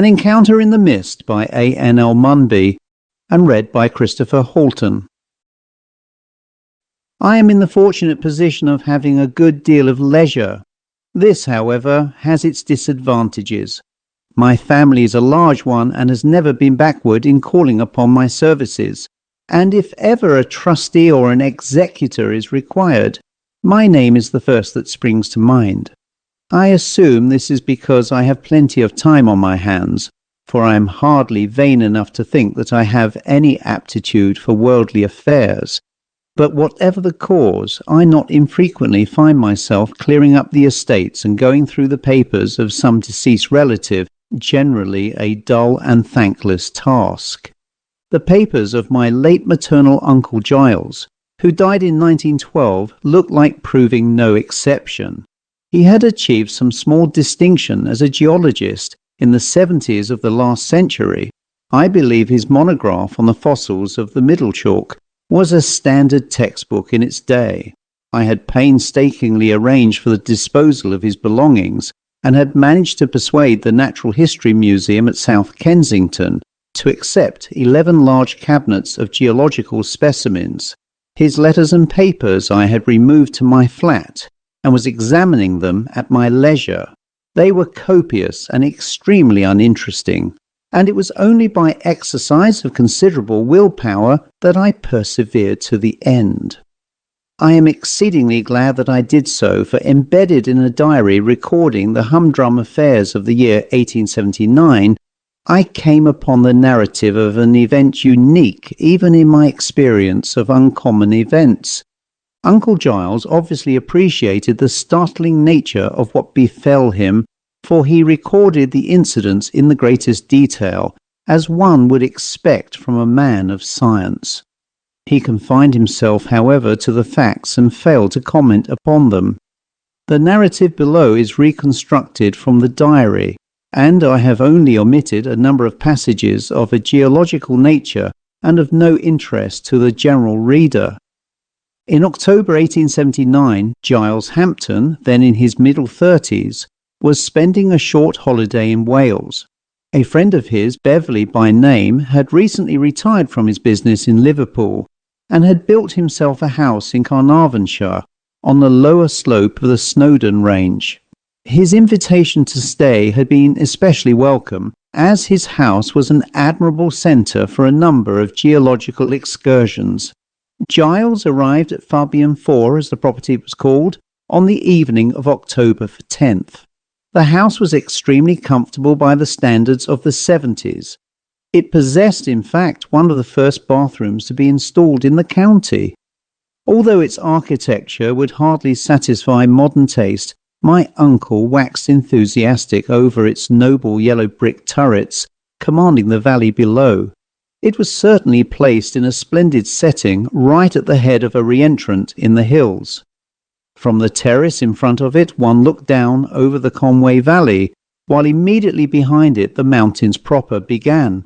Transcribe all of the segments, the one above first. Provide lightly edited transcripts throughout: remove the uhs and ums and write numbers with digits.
An Encounter in the Mist by A.N.L.Munby, and read by Christopher Halton. I am in the fortunate position of having a good deal of leisure. This, however, has its disadvantages. My family is a large one and has never been backward in calling upon my services, and if ever a trustee or an executor is required, my name is the first that springs to mind. I assume this is because I have plenty of time on my hands, for I am hardly vain enough to think that I have any aptitude for worldly affairs. But whatever the cause, I not infrequently find myself clearing up the estates and going through the papers of some deceased relative, generally a dull and thankless task. The papers of my late maternal uncle Giles, who died in 1912, looked like proving no exception. He had achieved some small distinction as a geologist in the 70s of the last century. I believe his monograph on the fossils of the Middle Chalk was a standard textbook in its day. I had painstakingly arranged for the disposal of his belongings and had managed to persuade the Natural History Museum at South Kensington to accept 11 large cabinets of geological specimens. His letters and papers I had removed to my flat and was examining them at my leisure. They were copious and extremely uninteresting, and it was only by exercise of considerable willpower that I persevered to the end. I am exceedingly glad that I did so, for embedded in a diary recording the humdrum affairs of the year 1879, I came upon the narrative of an event unique even in my experience of uncommon events. Uncle Giles obviously appreciated the startling nature of what befell him, for he recorded the incidents in the greatest detail, as one would expect from a man of science. He confined himself, however, to the facts and failed to comment upon them. The narrative below is reconstructed from the diary, and I have only omitted a number of passages of a geological nature and of no interest to the general reader. In October 1879, Giles Hampton, then in his middle 30s, was spending a short holiday in Wales. A friend of his, Beverley by name, had recently retired from his business in Liverpool and had built himself a house in Carnarvonshire on the lower slope of the Snowdon Range. His invitation to stay had been especially welcome, as his house was an admirable centre for a number of geological excursions. Giles arrived at Fabian IV, as the property was called, on the evening of October 10th. The house was extremely comfortable by the standards of the 70s. It possessed, in fact, one of the first bathrooms to be installed in the county. Although its architecture would hardly satisfy modern taste, my uncle waxed enthusiastic over its noble yellow brick turrets commanding the valley below. It was certainly placed in a splendid setting right at the head of a reentrant in the hills. From the terrace in front of it one looked down over the Conway Valley, while immediately behind it the mountains proper began,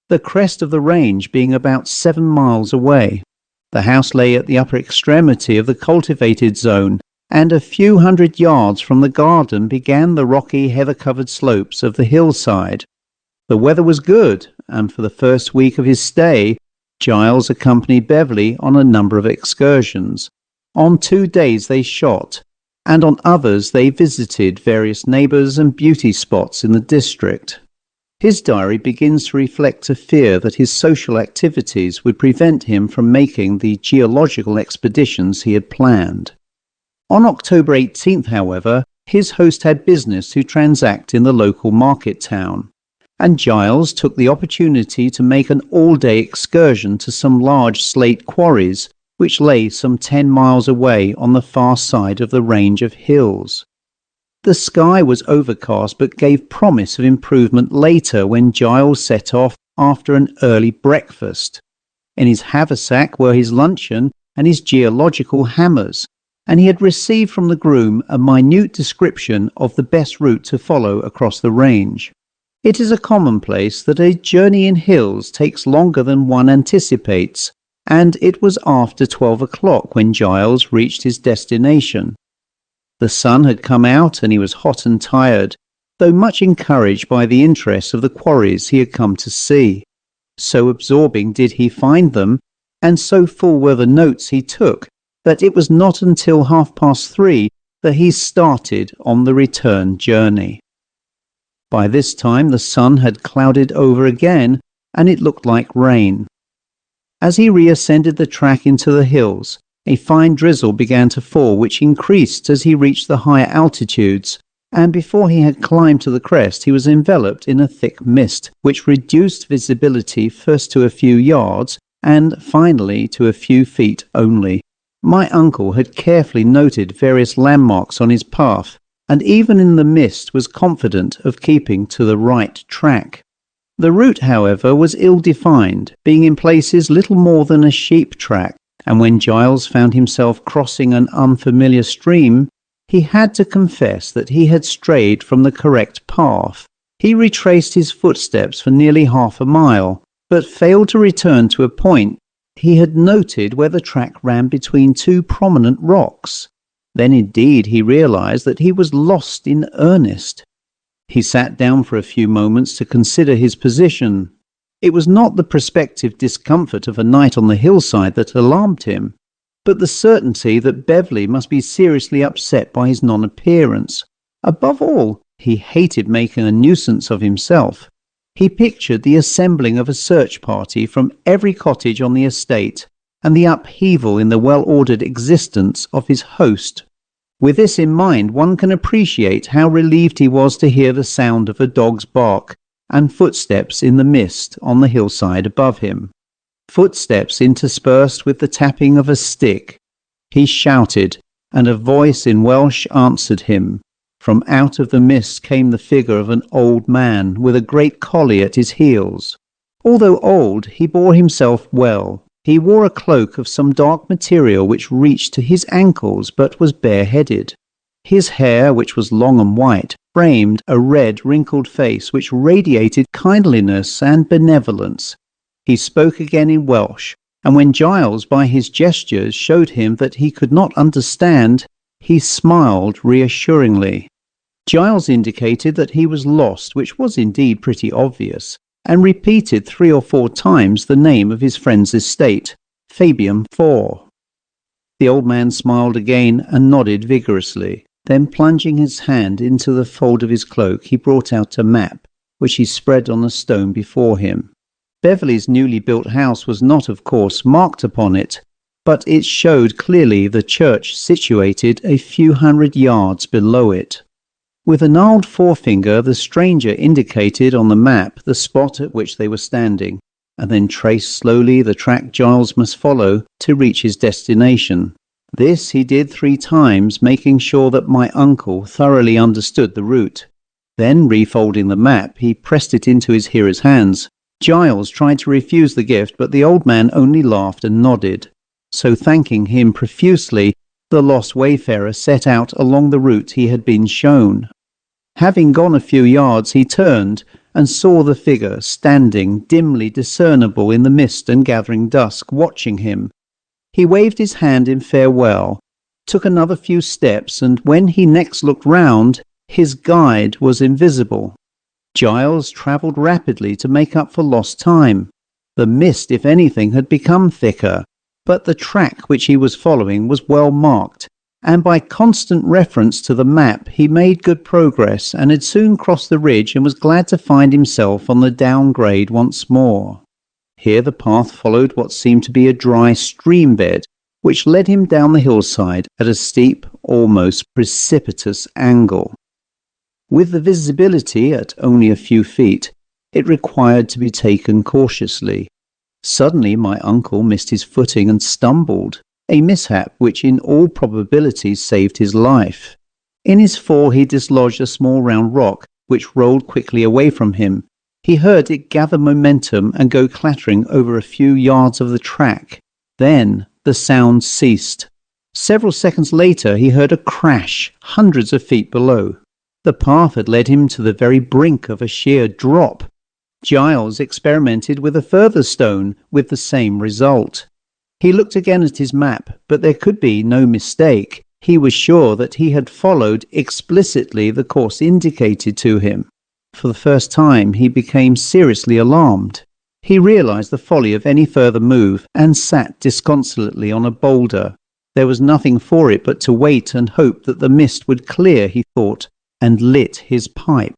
the crest of the range being about 7 miles away. The house lay at the upper extremity of the cultivated zone, and a few hundred yards from the garden began the rocky, heather-covered slopes of the hillside. The weather was good, and for the first week of his stay, Giles accompanied Beverley on a number of excursions. On 2 days they shot, and on others they visited various neighbours and beauty spots in the district. His diary begins to reflect a fear that his social activities would prevent him from making the geological expeditions he had planned. On October 18th, however, his host had business to transact in the local market town, and Giles took the opportunity to make an all-day excursion to some large slate quarries which lay some 10 miles away on the far side of the range of hills. The sky was overcast but gave promise of improvement later when Giles set off after an early breakfast. In his haversack were his luncheon and his geological hammers, and he had received from the groom a minute description of the best route to follow across the range. It is a commonplace that a journey in hills takes longer than one anticipates, and it was after 12 o'clock when Giles reached his destination. The sun had come out and he was hot and tired, though much encouraged by the interest of the quarries he had come to see. So absorbing did he find them, and so full were the notes he took, that it was not until 3:30 that he started on the return journey. By this time the sun had clouded over again, and it looked like rain. As he reascended the track into the hills, a fine drizzle began to fall, which increased as he reached the higher altitudes, and before he had climbed to the crest he was enveloped in a thick mist, which reduced visibility first to a few yards, and finally to a few feet only. My uncle had carefully noted various landmarks on his path, and even in the mist was confident of keeping to the right track. The route, however, was ill-defined, being in places little more than a sheep track, and when Giles found himself crossing an unfamiliar stream, he had to confess that he had strayed from the correct path. He retraced his footsteps for nearly half a mile, but failed to return to a point he had noted where the track ran between two prominent rocks. Then indeed he realized that he was lost in earnest. He sat down for a few moments to consider his position. It was not the prospective discomfort of a night on the hillside that alarmed him, but the certainty that Beverley must be seriously upset by his non-appearance. Above all, he hated making a nuisance of himself. He pictured the assembling of a search party from every cottage on the estate, and the upheaval in the well-ordered existence of his host. With this in mind, one can appreciate how relieved he was to hear the sound of a dog's bark and footsteps in the mist on the hillside above him. Footsteps interspersed with the tapping of a stick. He shouted, and a voice in Welsh answered him. From out of the mist came the figure of an old man with a great collie at his heels. Although old, he bore himself well. He wore a cloak of some dark material which reached to his ankles but was bareheaded. His hair, which was long and white, framed a red, wrinkled face which radiated kindliness and benevolence. He spoke again in Welsh, and when Giles by his gestures showed him that he could not understand, he smiled reassuringly. Giles indicated that he was lost, which was indeed pretty obvious, and repeated 3 or 4 times the name of his friend's estate, Fabian IV. The old man smiled again and nodded vigorously. Then plunging his hand into the fold of his cloak, he brought out a map, which he spread on the stone before him. Beverley's newly built house was not, of course, marked upon it, but it showed clearly the church situated a few hundred yards below it. With a gnarled forefinger, the stranger indicated on the map the spot at which they were standing, and then traced slowly the track Giles must follow to reach his destination. This he did 3 times, making sure that my uncle thoroughly understood the route. Then, refolding the map, he pressed it into his hearer's hands. Giles tried to refuse the gift, but the old man only laughed and nodded. So, thanking him profusely, the lost wayfarer set out along the route he had been shown. Having gone a few yards, he turned and saw the figure standing dimly discernible in the mist and gathering dusk, watching him. He waved his hand in farewell, took another few steps, and when he next looked round, his guide was invisible. Giles travelled rapidly to make up for lost time. The mist, if anything, had become thicker, but the track which he was following was well marked, and by constant reference to the map he made good progress and had soon crossed the ridge and was glad to find himself on the downgrade once more. Here the path followed what seemed to be a dry stream bed, which led him down the hillside at a steep, almost precipitous angle. With the visibility at only a few feet, it required to be taken cautiously. Suddenly my uncle missed his footing and stumbled, a mishap which in all probability saved his life. In his fall he dislodged a small round rock, which rolled quickly away from him. He heard it gather momentum and go clattering over a few yards of the track. Then the sound ceased. Several seconds later he heard a crash hundreds of feet below. The path had led him to the very brink of a sheer drop. Giles experimented with a further stone with the same result. He looked again at his map, but there could be no mistake. He was sure that he had followed explicitly the course indicated to him. For the first time he became seriously alarmed. He realized the folly of any further move and sat disconsolately on a boulder. There was nothing for it but to wait and hope that the mist would clear, he thought, and lit his pipe.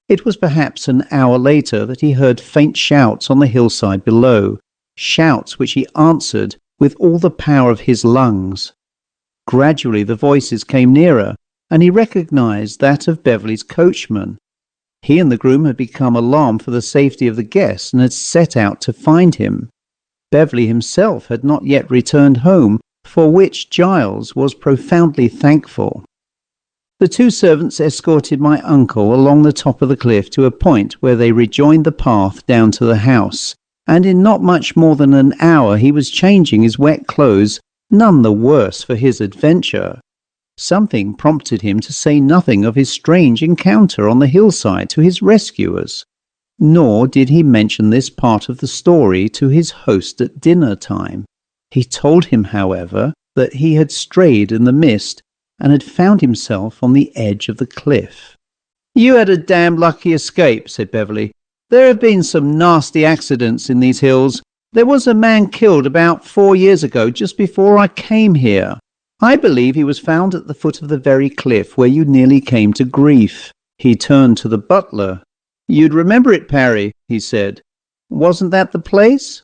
It was perhaps an hour later that he heard faint shouts on the hillside below, shouts which he answered with all the power of his lungs. Gradually the voices came nearer, and he recognized that of Beverley's coachman. He and the groom had become alarmed for the safety of the guest and had set out to find him. Beverley himself had not yet returned home, for which Giles was profoundly thankful. The two servants escorted my uncle along the top of the cliff to a point where they rejoined the path down to the house, and in not much more than an hour he was changing his wet clothes, none the worse for his adventure. Something prompted him to say nothing of his strange encounter on the hillside to his rescuers, nor did he mention this part of the story to his host at dinner time. He told him, however, that he had strayed in the mist and had found himself on the edge of the cliff. "You had a damned lucky escape," said Beverley. "There have been some nasty accidents in these hills. There was a man killed about 4 years ago, just before I came here. I believe he was found at the foot of the very cliff where you nearly came to grief." He turned to the butler. "You'd remember it, Parry," he said. "Wasn't that the place?"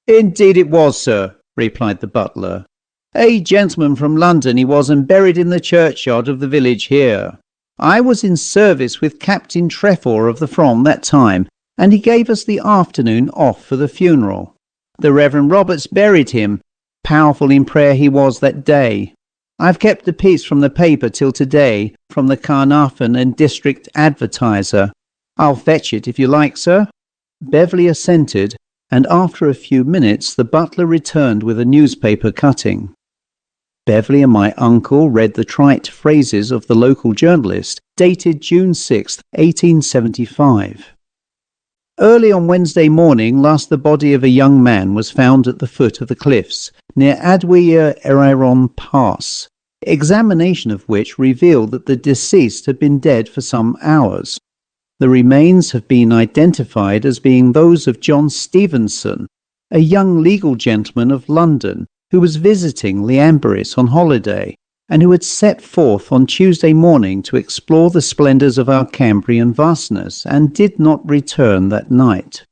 "Indeed it was, sir," replied the butler. "A gentleman from London he was, and buried in the churchyard of the village here. I was in service with Captain Trefor of the From that time, and he gave us the afternoon off for the funeral. The Reverend Roberts buried him. Powerful in prayer he was that day. I've kept a piece from the paper till today, from the Carnarvon and District Advertiser. I'll fetch it if you like, sir." Beverley assented, and after a few minutes the butler returned with a newspaper cutting. Beverley and my uncle read the trite phrases of the local journalist, dated June 6, 1875. "Early on Wednesday morning last the body of a young man was found at the foot of the cliffs, near Adwyer Eraron Pass, examination of which revealed that the deceased had been dead for some hours. The remains have been identified as being those of John Stevenson, a young legal gentleman of London, who was visiting Llanberis on holiday, and who had set forth on Tuesday morning to explore the splendours of our Cambrian vastness, and did not return that night.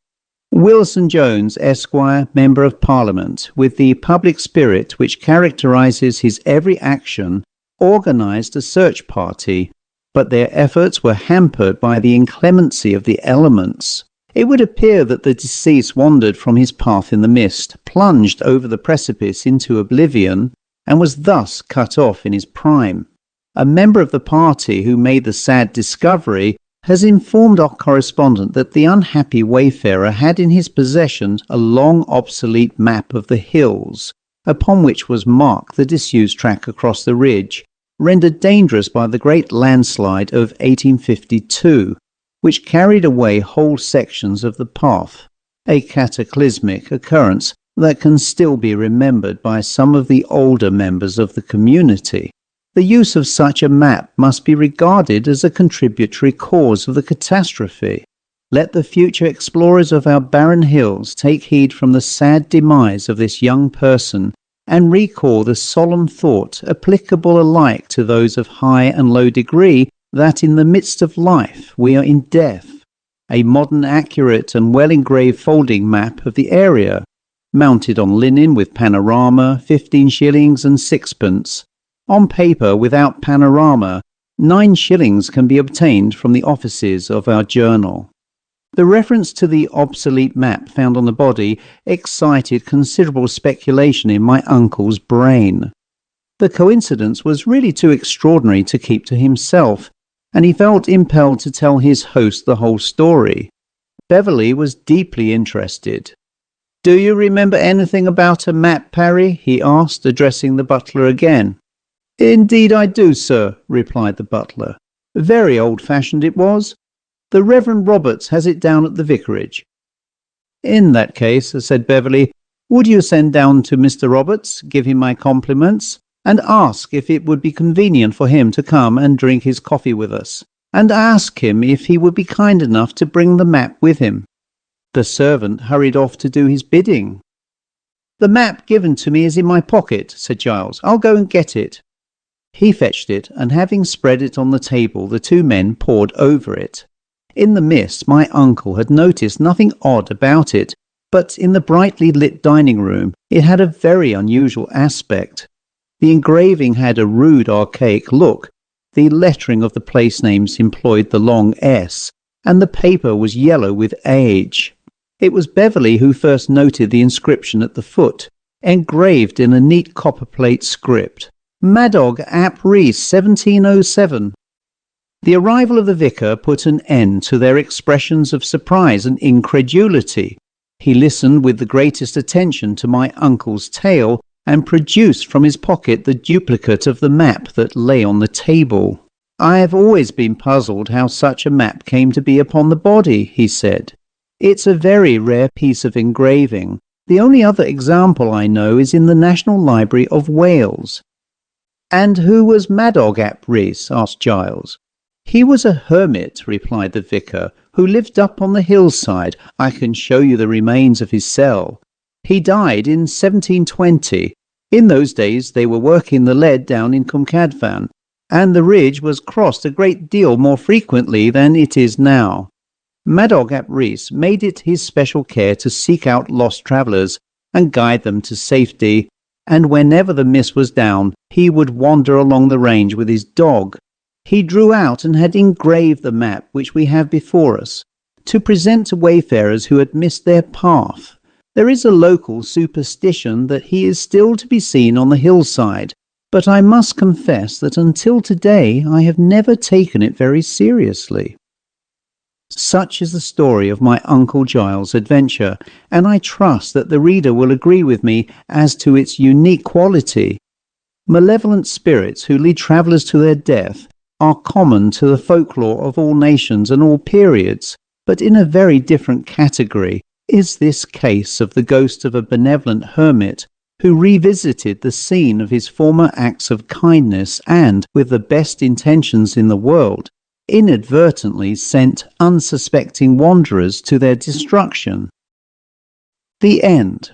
Wilson Jones, Esquire, Member of Parliament, with the public spirit which characterises his every action, organised a search party, but their efforts were hampered by the inclemency of the elements. It would appear that the deceased wandered from his path in the mist, plunged over the precipice into oblivion, and was thus cut off in his prime. A member of the party who made the sad discovery has informed our correspondent that the unhappy wayfarer had in his possession a long obsolete map of the hills, upon which was marked the disused track across the ridge, rendered dangerous by the great landslide of 1852, which carried away whole sections of the path, a cataclysmic occurrence that can still be remembered by some of the older members of the community. The use of such a map must be regarded as a contributory cause of the catastrophe. Let the future explorers of our barren hills take heed from the sad demise of this young person, and recall the solemn thought, applicable alike to those of high and low degree, that in the midst of life we are in death. A modern, accurate and well-engraved folding map of the area, mounted on linen with panorama, 15 shillings and 6pence. On paper without panorama, 9 shillings can be obtained from the offices of our journal. The reference to the obsolete map found on the body excited considerable speculation in my uncle's brain. The coincidence was really too extraordinary to keep to himself, and he felt impelled to tell his host the whole story. Beverley was deeply interested. "Do you remember anything about a map, Parry?" he asked, addressing the butler again. "Indeed I do, sir," replied the butler. "Very old-fashioned it was. The Reverend Roberts has it down at the vicarage." "In that case," said Beverley, "would you send down to Mr. Roberts, give him my compliments, and ask if it would be convenient for him to come and drink his coffee with us, and ask him if he would be kind enough to bring the map with him. The servant hurried off to do his bidding. "The map given to me is in my pocket," said Giles. "I'll go and get it." He fetched it, and having spread it on the table, the two men pored over it. In the mist, my uncle had noticed nothing odd about it, but in the brightly lit dining room it had a very unusual aspect. The engraving had a rude, archaic look. The lettering of the place names employed the long S, and the paper was yellow with age. It was Beverley who first noted the inscription at the foot, engraved in a neat copperplate script. Madog ap Rhys 1707. The arrival of the vicar put an end to their expressions of surprise and incredulity. He listened with the greatest attention to my uncle's tale, and produced from his pocket the duplicate of the map that lay on the table. "I have always been puzzled how such a map came to be upon the body," he said. "It's a very rare piece of engraving. The only other example I know is in the National Library of Wales." "And who was Madog ap Rhys?" asked Giles. "He was a hermit," replied the vicar, "who lived up on the hillside. I can show you the remains of his cell. He died in 1720. In those days they were working the lead down in Cwmcadfan, and the ridge was crossed a great deal more frequently than it is now. Madog ap Rhys made it his special care to seek out lost travellers and guide them to safety, and whenever the mist was down, he would wander along the range with his dog. He drew out and had engraved the map which we have before us, to present to wayfarers who had missed their path. There is a local superstition that he is still to be seen on the hillside, but I must confess that until today I have never taken it very seriously." Such is the story of my Uncle Giles' adventure, and I trust that the reader will agree with me as to its unique quality. Malevolent spirits who lead travellers to their death are common to the folklore of all nations and all periods, but in a very different category is this case of the ghost of a benevolent hermit who revisited the scene of his former acts of kindness and, with the best intentions in the world, inadvertently sent unsuspecting wanderers to their destruction. The end.